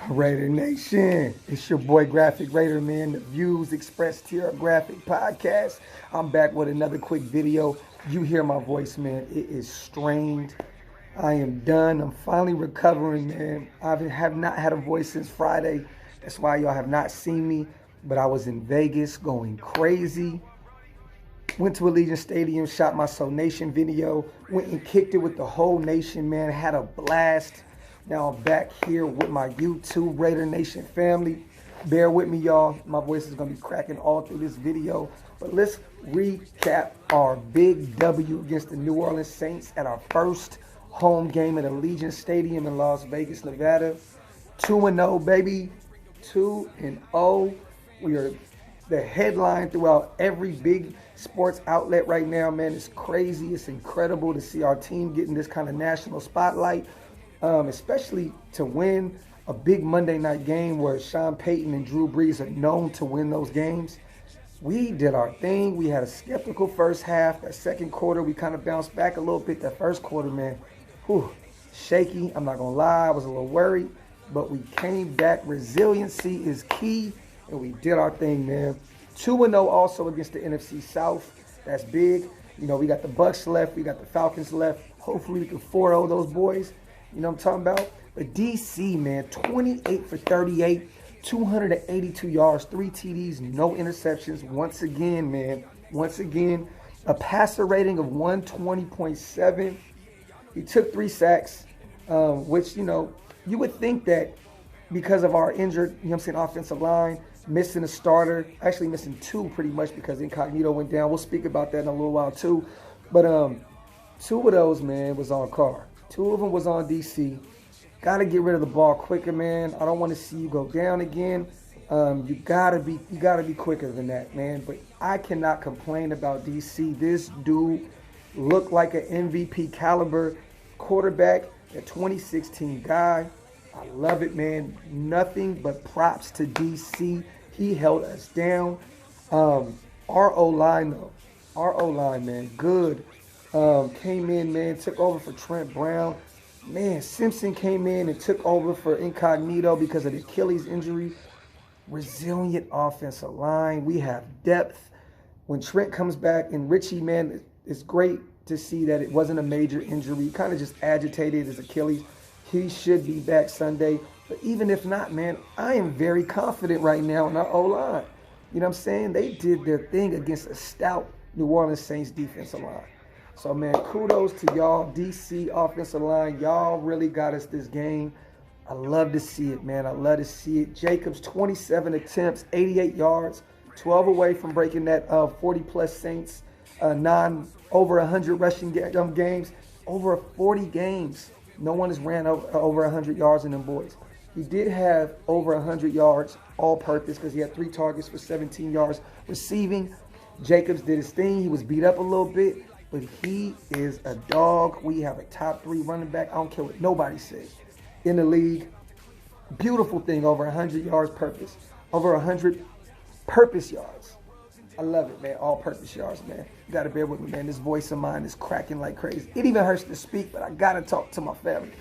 Raider Nation, it's your boy Graphic Raider, man. The views expressed here on Graphk Podcast. I'm back with another quick video. You hear my voice, man. It is strained. I am done. I'm finally recovering, man. I have not had a voice since Friday. That's why y'all have not seen me. But I was in Vegas going crazy. Went to Allegiant Stadium, shot my Soul Nation video. Went and kicked it with the whole nation, man. Had a blast. Now I'm back here with my YouTube Raider Nation family. Bear with me, y'all. My voice is going to be cracking all through this video. But let's recap our big W against the New Orleans Saints at our first home game at Allegiant Stadium in Las Vegas, Nevada. 2-0, baby. 2-0. We are the headline throughout every big sports outlet right now, man. It's crazy. It's incredible to see our team getting this kind of national spotlight. Especially to win a big Monday night game where Sean Payton and Drew Brees are known to win those games. We did our thing. We had a skeptical first half. That second quarter, we kind of bounced back a little bit. That first quarter, man, shaky. I'm not going to lie. I was a little worried, but we came back. Resiliency is key, and we did our thing, man. 2-0 also against the NFC South. That's big. You know, we got the Bucks left. We got the Falcons left. Hopefully, we can 4-0 those boys. You know what I'm talking about? But DC, man, 28 for 38, 282 yards, 3 TDs, no interceptions. Once again, man, a passer rating of 120.7. He took 3 sacks, which, you know, you would think that because of our injured, you know what I'm saying, offensive line, missing a starter, actually missing 2 pretty much because Incognito went down. We'll speak about that in a little while too. But 2 of those, man, was on Carr. 2 of them was on DC. Got to get rid of the ball quicker, man. I don't want to see you go down again. You gotta be quicker than that, man. But I cannot complain about DC. This dude looked like an MVP caliber quarterback, a 2016 guy. I love it, man. Nothing but props to DC. He held us down. Our O-line, though. Our O-line, man, good. Came in, man, took over for Trent Brown. Man, Simpson came in and took over for Incognito because of the Achilles injury. Resilient offensive line. We have depth. When Trent comes back, and Richie, man, it's great to see that it wasn't a major injury. He kind of just agitated his Achilles. He should be back Sunday. But even if not, man, I am very confident right now in our O-line. You know what I'm saying? They did their thing against a stout New Orleans Saints defensive line. So, man, kudos to y'all, DC offensive line. Y'all really got us this game. I love to see it, man. I love to see it. Jacobs, 27 attempts, 88 yards, 12 away from breaking that 40-plus Saints, over 100 rushing games, over 40 games. No one has ran over 100 yards in them boys. He did have over 100 yards all-purpose because he had 3 targets for 17 yards receiving. Jacobs did his thing. He was beat up a little bit. But he is a dog. We have a top 3 running back. I don't care what nobody says in the league. Beautiful thing, over 100 yards purpose. Over 100 purpose yards. I love it, man. All-purpose yards, man. You got to bear with me, man. This voice of mine is cracking like crazy. It even hurts to speak, but I got to talk to my family.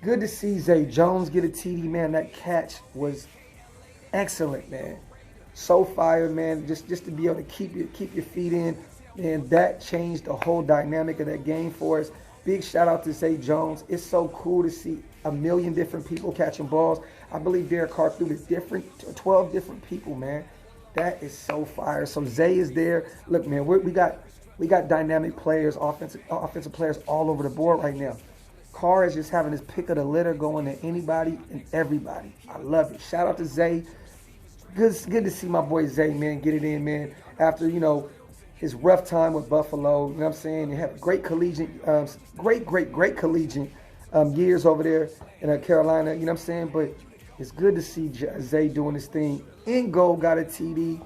Good to see Zay Jones get a TD, man. That catch was excellent, man. So fire, man. Just to be able to keep your feet in. And that changed the whole dynamic of that game for us. Big shout out to Zay Jones. It's so cool to see a million different people catching balls. I believe Derek Carr threw to 12 different people, man. That is so fire. So Zay is there. Look, man, we got dynamic players, offensive players all over the board right now. Carr is just having his pick of the litter, going to anybody and everybody. I love it. Shout out to Zay. Good to see my boy Zay, man, get it in, man. After, you know, his rough time with Buffalo, you know what I'm saying? He had great collegiate, great collegiate years over there in Carolina, you know what I'm saying? But it's good to see Zay doing his thing. Ingo got a TD,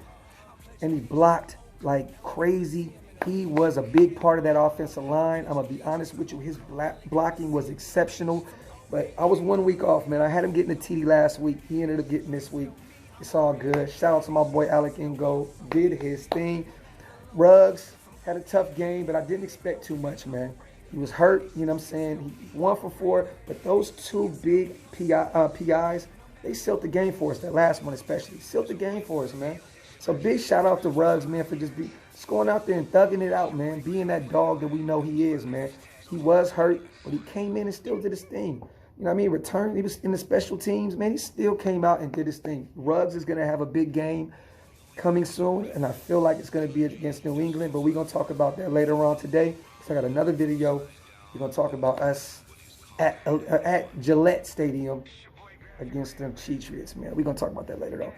and he blocked like crazy. He was a big part of that offensive line. I'm going to be honest with you. His blocking was exceptional. But I was 1 week off, man. I had him getting a TD last week. He ended up getting this week. It's all good. Shout out to my boy Alec Ingo. Did his thing. Ruggs had a tough game, but I didn't expect too much, man. He was hurt, you know what I'm saying? He 1 for 4, but those 2 big PIs, They sealed the game for us, that last one especially. Sealed the game for us, man. So big shout out to Ruggs, man, for just going out there and thugging it out, man. Being that dog that we know he is, man. He was hurt, but he came in and still did his thing. You know what I mean? He was in the special teams, man. He still came out and did his thing. Ruggs is going to have a big game coming soon, and I feel like it's going to be against New England, but we're going to talk about that later on today. So I got another video. We're going to talk about us at Gillette Stadium against them Patriots, man. We're going to talk about that later, though.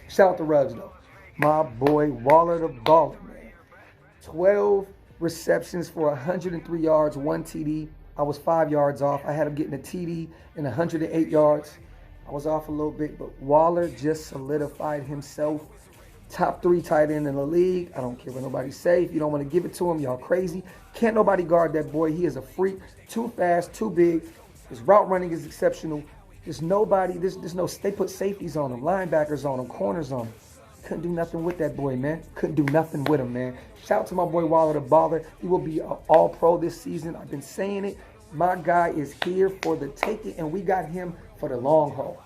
Shout out to Ruggs, though. My boy, Waller the baller, man. 12 receptions for 103 yards, 1 TD. I was 5 yards off. I had him getting a TD and 108 yards. I was off a little bit, but Waller just solidified himself. Top 3 tight end in the league. I don't care what nobody say. If you don't want to give it to him, y'all crazy. Can't nobody guard that boy. He is a freak. Too fast, too big. His route running is exceptional. There's nobody, they put safeties on him, linebackers on him, corners on him. Couldn't do nothing with that boy, man. Couldn't do nothing with him, man. Shout out to my boy Waller the baller. He will be an all-pro this season. I've been saying it. My guy is here for the taking, and we got him for the long haul.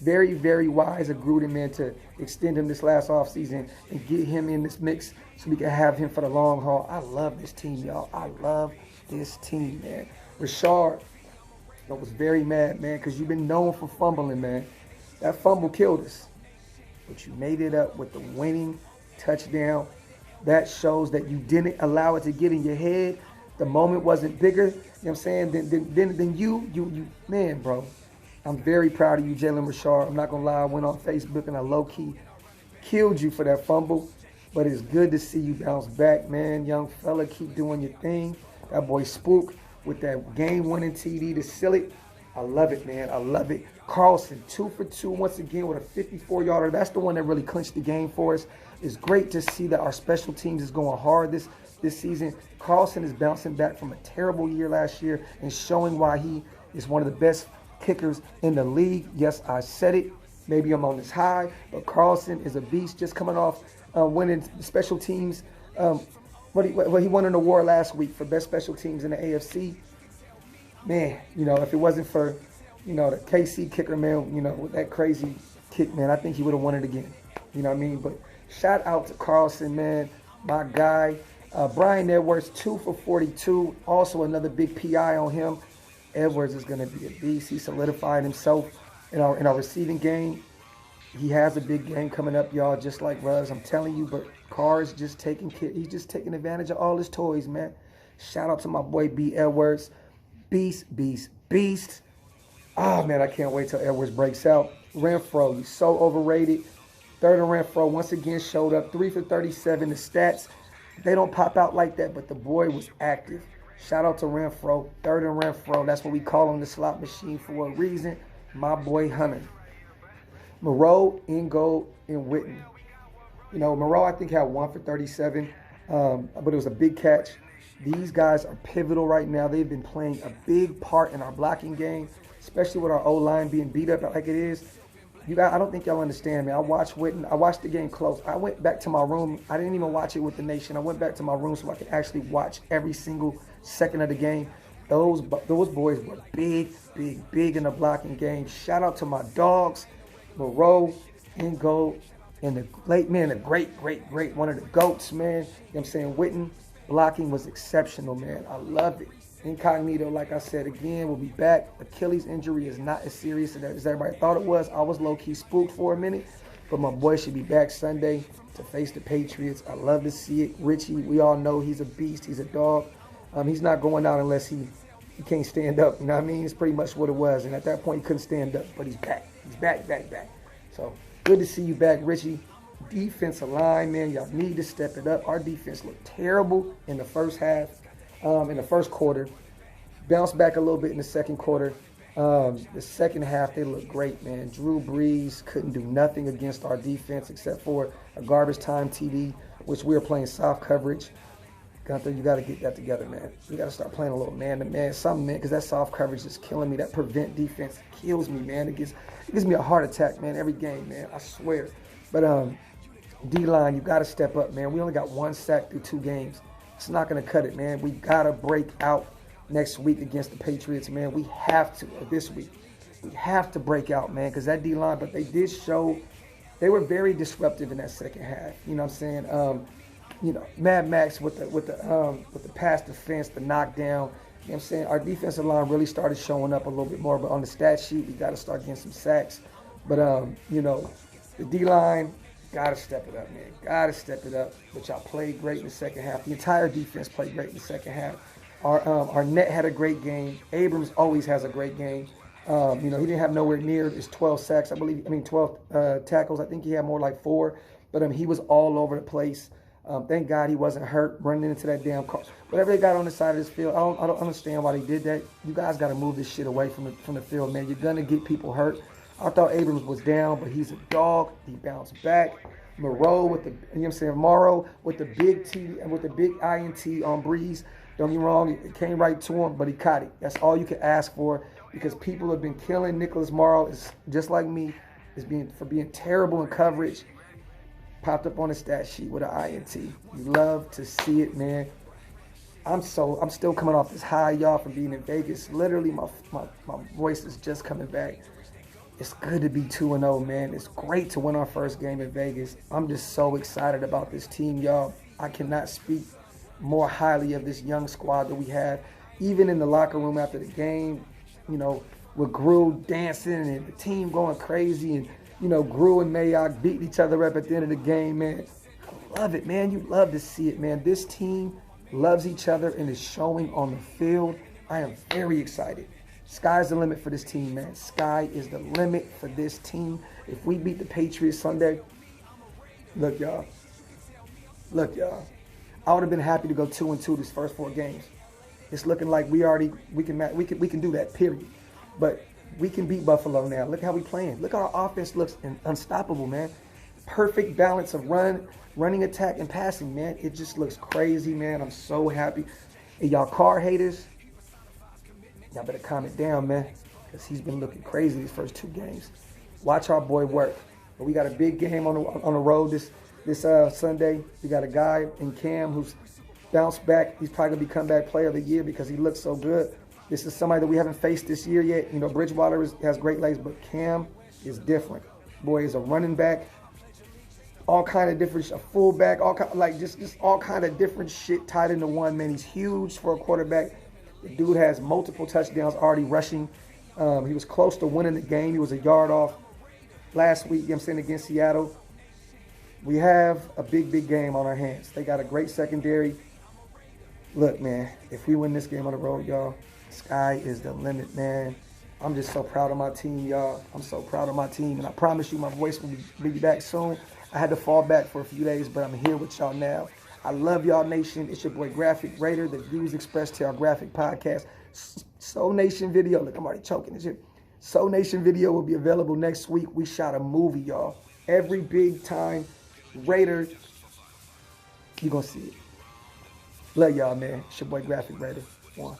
Very, very wise of Gruden, man, to extend him this last offseason and get him in this mix so we can have him for the long haul. I love this team, y'all. I love this team, man. Rashard, I was very mad, man, because you've been known for fumbling, man. That fumble killed us. But you made it up with the winning touchdown. That shows that you didn't allow it to get in your head. The moment wasn't bigger, you know what I'm saying, than you, man, bro. I'm very proud of you, Jalen Rashard. I'm not going to lie. I went on Facebook and I low-key killed you for that fumble. But it's good to see you bounce back, man. Young fella, keep doing your thing. That boy Spook with that game-winning TD to seal it. I love it, man. I love it. Carlson, 2 for 2 once again with a 54-yarder. That's the one that really clinched the game for us. It's great to see that our special teams is going hard this season. Carlson is bouncing back from a terrible year last year and showing why he is one of the best kickers in the league. Yes, I said it. Maybe I'm on this high, but Carlson is a beast. Just coming off winning special teams. He won an award last week for best special teams in the AFC. Man, you know, if it wasn't for, you know, the KC kicker, man, you know, with that crazy kick, man, I think he would have won it again. You know what I mean? But shout out to Carlson, man, my guy. Brian Edwards, 2 for 42. Also another big PI on him. Edwards is going to be a beast. He solidified himself in our receiving game. He has a big game coming up, y'all, just like Ruggs. I'm telling you, but Carr is just he's just taking advantage of all his toys, man. Shout out to my boy B. Edwards. Beast, beast, beast. Oh, man, I can't wait till Edwards breaks out. Renfro, he's so overrated. Third and Renfro once again showed up. 3 for 37. The stats, they don't pop out like that, but the boy was active. Shout out to Renfro. Third and Renfro. That's what we call him, the slot machine, for a reason. My boy Hunter. Moreau, Ingold, and Witten. You know, Moreau, I think, had 1 for 37, but it was a big catch. These guys are pivotal right now. They've been playing a big part in our blocking game, especially with our O-line being beat up like it is. You guys, I don't think y'all understand, man. I watched Witten. I watched the game close. I went back to my room. I didn't even watch it with the nation. I went back to my room so I could actually watch every single second of the game. Those boys were big, big, big in the blocking game. Shout out to my dogs, Moreau, Ingold, and the late man, the great, one of the GOATs, man. You know what I'm saying? Witten blocking was exceptional, man. I love it. Incognito, like I said again, will be back. Achilles injury is not as serious as everybody thought it was. I was low-key spooked for a minute, but my boy should be back Sunday to face the Patriots. I love to see it. Richie, we all know he's a beast. He's a dog. He's not going out unless he can't stand up. You know what I mean? It's pretty much what it was. And at that point, he couldn't stand up, but he's back. He's back. So good to see you back, Richie. Defensive line, man, y'all need to step it up. Our defense looked terrible in the first half, in the first quarter. Bounced back a little bit in the second quarter. The second half, they looked great, man. Drew Brees couldn't do nothing against our defense except for a garbage time TD, which we were playing soft coverage. Gunther, you got to get that together, man. You got to start playing a little man-to-man, something, man, because that soft coverage is killing me. That prevent defense kills me, man. It gives me a heart attack, man, every game, man. I swear. But D-line, you got to step up, man. We only got 1 sack through 2 games. It's not going to cut it, man. We got to break out next week against the Patriots, man. We have to, or this week. We have to break out, man, because that D-line, but they did show they were very disruptive in that second half. You know what I'm saying? Mad Max with the pass defense, the knockdown. You know what I'm saying? Our defensive line really started showing up a little bit more, but on the stat sheet, we got to start getting some sacks. But, the D-line, got to step it up, man. Got to step it up. But y'all played great in the second half. The entire defense played great in the second half. Our net had a great game. Abrams always has a great game. He didn't have nowhere near his 12 sacks, 12 tackles. I think he had more like 4. But he was all over the place. Thank God he wasn't hurt running into that damn car. Whatever they got on the side of this field, I don't understand why they did that. You guys got to move this shit away from the field, man. You're going to get people hurt. I thought Abrams was down, but he's a dog. He bounced back. Morrow with the big T and with the big INT on Breeze. Don't get me wrong, it came right to him, but he caught it. That's all you can ask for, because people have been killing Nicholas Morrow. Is just like me, for being terrible in coverage. Popped up on the stat sheet with an INT. You love to see it, man. I'm still coming off this high, y'all, from being in Vegas. Literally, my voice is just coming back. It's good to be 2-0, man. It's great to win our first game in Vegas. I'm just so excited about this team, y'all. I cannot speak more highly of this young squad that we have. Even in the locker room after the game, with Grew dancing and the team going crazy, and Grew and Mayock beating each other up at the end of the game, man. I love it, man. You love to see it, man. This team loves each other and is showing on the field. I am very excited. Sky's the limit for this team, man. Sky is the limit for this team. If we beat the Patriots Sunday, look, y'all. I would have been happy to go 2-2 these first 4 games. It's looking like we can do that, period. But we can beat Buffalo now. Look how we playing. Look how our offense looks unstoppable, man. Perfect balance of running attack, and passing, man. It just looks crazy, man. I'm so happy. And y'all Carr haters, y'all better calm it down, man, because he's been looking crazy these first 2 games. Watch our boy work. But we got a big game on the road this Sunday. We got a guy in Cam who's bounced back. He's probably going to be comeback player of the year because he looks so good. This is somebody that we haven't faced this year yet. Bridgewater has great legs, but Cam is different. Boy is a running back. All kind of different, a fullback, just all kind of different shit tied into one, man. He's huge for a quarterback. The dude has multiple touchdowns already rushing. He was close to winning the game. He was a yard off last week, against Seattle. We have a big game on our hands. They got a great secondary. Look, man, if we win this game on the road, y'all, sky is the limit, man. I'm just so proud of my team, y'all. I'm so proud of my team, and I promise you my voice will be back soon. I had to fall back for a few days, but I'm here with y'all now. I love y'all, nation. It's your boy, Graphk Raider. The views expressed to our Graphk podcast. Soul Nation video. Look, I'm already choking this shit. Soul Nation video will be available next week. We shot a movie, y'all. Every big time Raider, you're going to see it. Love y'all, man. It's your boy, Graphk Raider. 1.